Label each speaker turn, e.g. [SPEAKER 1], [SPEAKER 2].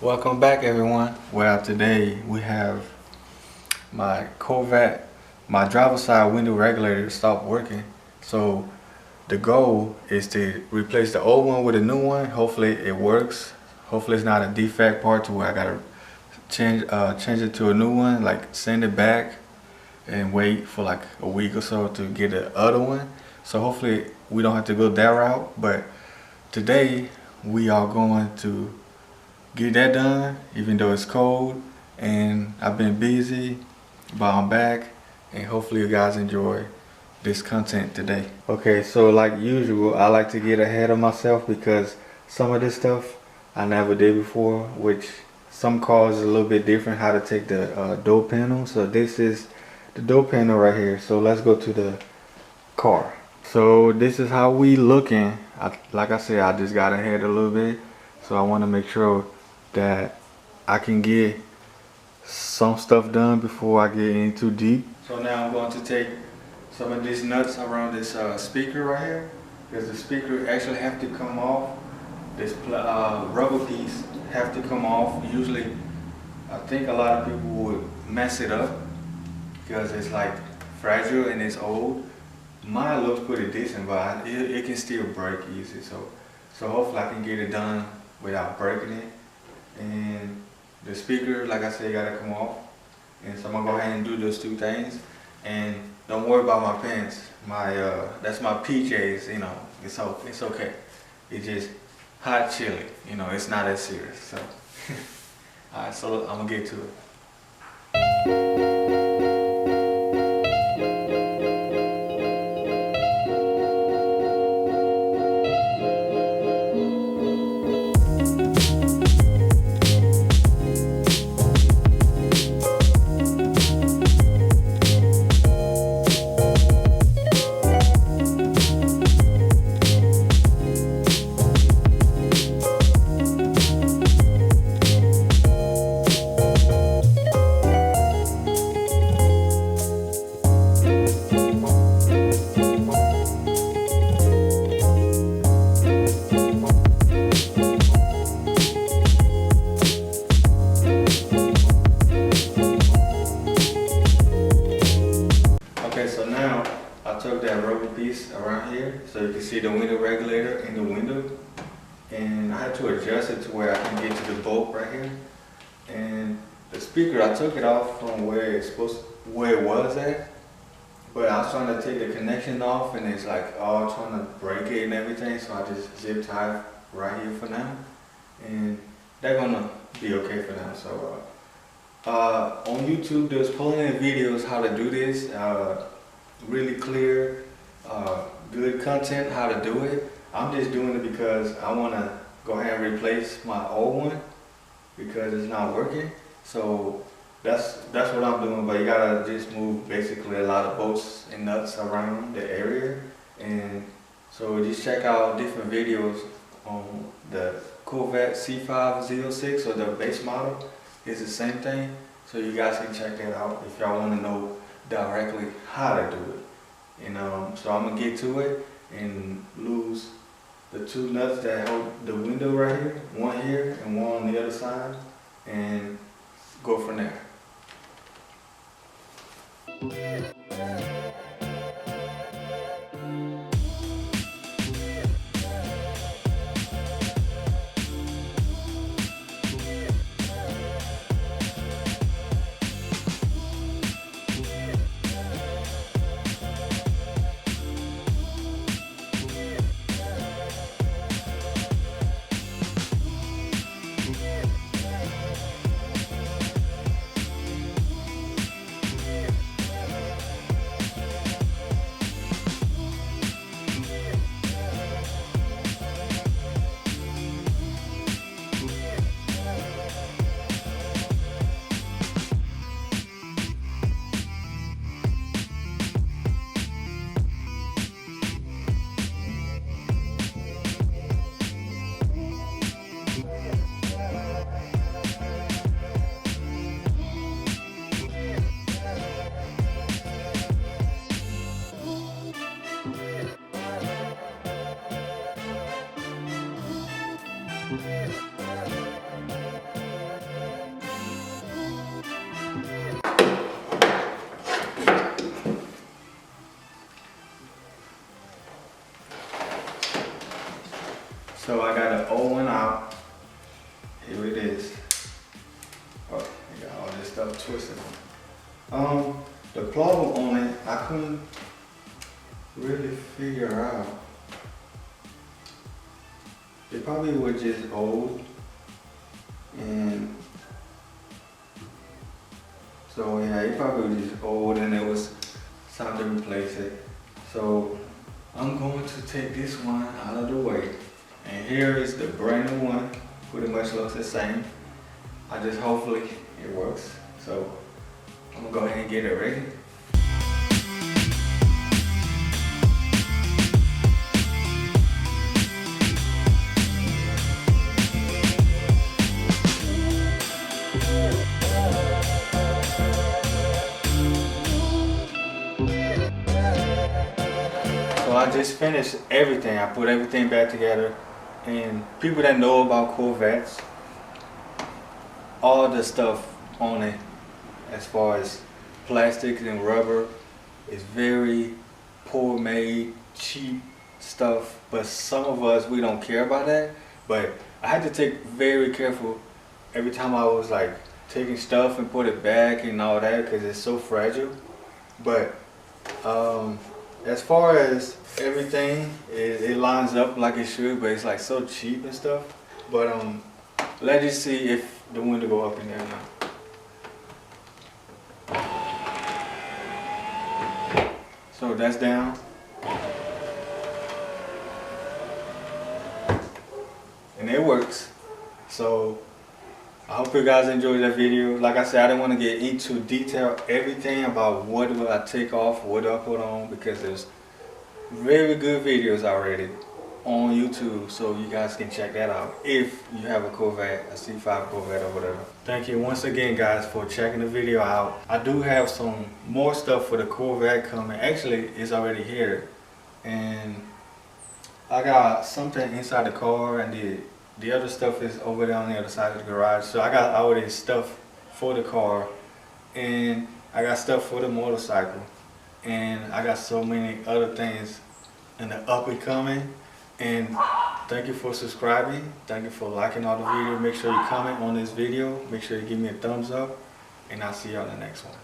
[SPEAKER 1] Welcome back, everyone. Well, today we have my Corvette, my driver's side window regulator stopped working. So the goal is to replace the old one with a new one. Hopefully it works. Hopefully it's not a defect part to where I gotta change it to a new one, like send it back and wait for like a week or so to get the other one. So hopefully we don't have to go that route. But today we are going to get that done, even though it's cold and I've been busy, but I'm back and hopefully you guys enjoy this content today. Okay, so like usual, I like to get ahead of myself because some of this stuff I never did before, which some cars is a little bit different how to take the door panel. So this is the door panel right here. So let's go to the car. So this is how we looking. Like I said, I just got ahead a little bit, so I want to make sure that I can get some stuff done before I get in too deep. So now I'm going to take some of these nuts around this speaker right here, because the speaker actually have to come off. This rubber piece have to come off. Usually I think a lot of people would mess it up because it's like fragile and it's old. Mine looks pretty decent, but it can still break easy. So hopefully I can get it done without breaking it. And the speaker, like I said, gotta come off. And so I'm gonna go ahead and do those two things. And don't worry about my pants. That's my PJs. You know, it's okay. It's just hot chili. You know, it's not that serious. So, all right. So I'm gonna get to it. Okay, so now I took that rubber piece around here so you can see the window regulator in the window, and I had to adjust it to where I can get to the bolt right here. And the speaker, I took it off from where it was at, but I was trying to take the connection off and it's like all trying to break it and everything, so I just zip tied right here for now, and they're gonna be okay for now. So on YouTube there's plenty of videos how to do this, really clear, good content how to do it. I'm just doing it because I want to go ahead and replace my old one because it's not working. So that's what I'm doing. But you gotta just move basically a lot of bolts and nuts around the area. And so just check out different videos on the Corvette C5 Z06 or the base model. It's the same thing. So you guys can check that out if y'all want to know directly how to do it. And so I'm gonna get to it and lose the two nuts that hold the window right here, one here and one on the other side, and go from there. So I got the old one out. Here it is. Oh, you got all this stuff twisted. The plug on it, I couldn't really figure out. It probably was just old, and so yeah, it probably was just old, and it was time to replace it. So I'm going to take this one out of the way, and here is the brand new one. Pretty much looks the same. I just hopefully it works. So I'm gonna go ahead and get it ready. So I just finished everything. I put everything back together, and people that know about Corvettes, all the stuff on it as far as plastics and rubber is very poor made, cheap stuff, but some of us, we don't care about that. But I had to take very careful every time I was like taking stuff and put it back and all that, because it's so fragile. But as far as everything, it lines up like it should, but it's like so cheap and stuff. But let's just see if the window go up in there now. So that's down. And it works. So I hope you guys enjoyed that video. Like I said, I didn't want to get into detail everything about what do I take off, what do I put on, because there's very good videos already on YouTube, so you guys can check that out if you have a Corvette, a C5 Corvette or whatever. Thank you once again, guys, for checking the video out. I do have some more stuff for the Corvette coming. Actually, it's already here, and I got something inside the car, and the other stuff is over there on the other side of the garage. So I got all this stuff for the car, and I got stuff for the motorcycle, and I got so many other things in the up and coming. And thank you for subscribing. Thank you for liking all the videos. Make sure you comment on this video. Make sure you give me a thumbs up, and I'll see you on the next one.